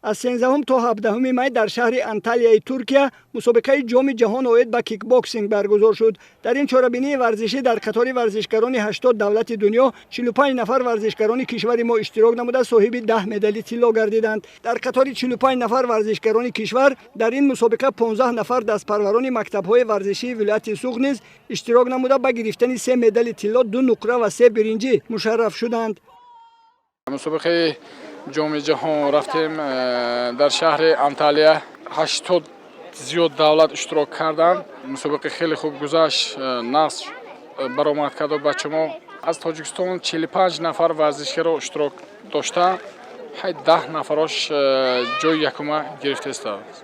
از 13 تا 17 می در شهر انتالیای ترکیه مسابقه جام جهان اوید با کیک باکسینگ برگزار شد. در این چهاربینی ورزشی در قطار ورزشکاران 80 دولت دنیا 45 نفر ورزشکاران کشور ما اشتراک نموده صاحب 10 مدال طلا گردیدند. در قطار 45 نفر ورزشکاران کشور در این مسابقه 15 نفر دستپروران مکتب‌های ورزشی ولایت سوغ نیز اشتراک نموده با گرفتن 3 مدال طلا، 2 نقره و 3 برنجی مشرف شدند. مسابقه جام جهان رفتیم در شهر انتالیا 80 زیاد دولت اشتراک کردند. مسابقه خیلی خوب گذشت. نقش برآمد کرد بچه ما از تاجیکستان 45 نفر ورزشکار اشتراک داشتند. 10 نفرش جای یکم گرفته است.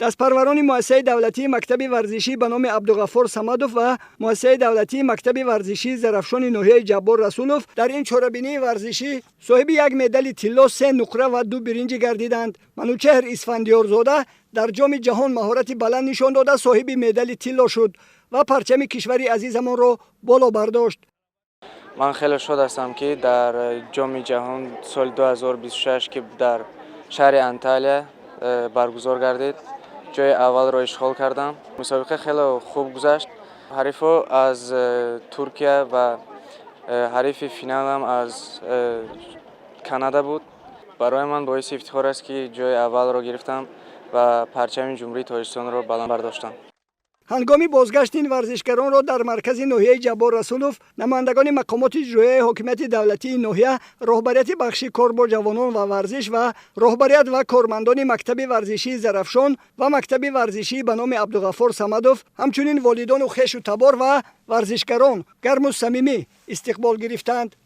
دستپروران مؤسسه دولتی مکتب ورزشی به نام عبدالغفار صمدوف و مؤسسه دولتی مکتب ورزشی زرافشان ناحیه جبار رسولوف در این چهاربینی ورزشی صاحب 1 مدال طلا، 3 نقره و 2 برنج گردیدند. منوچهر اسفندیارزاده در جام جهان مهارت بلند نشان داده صاحب مدال طلا شد و پرچم کشور عزیزمان را بالا برداشت. من خیلی شاد هستم که در جام جهان سال 2026 که در شهر انتالیا برگزار گردید جای اول را اشغال کردم. مسابقه خیلی خوب گذشت. حریفا از ترکیه و حریف فینال هم از کانادا بود. برای من باعث افتخار است که جای اول را گرفتم و پرچم جمهوری تاجیکستان را بلند برداشتم. هنگامی بازگشت این ورزشکاران را در مرکز ناحیه جبار رسولوف نمایندگان مقامات اجرایی حاکمیت دولتی ناحیه، رهبریت بخش کار با جوانان و ورزش و رهبریت و کارمندان مکتب ورزشی زرافشان و مکتب ورزشی به نام عبدالغفار صمدوف، همچنین والدان و خویش و تبار و ورزشکاران گرم و صمیمی استقبال گرفتند.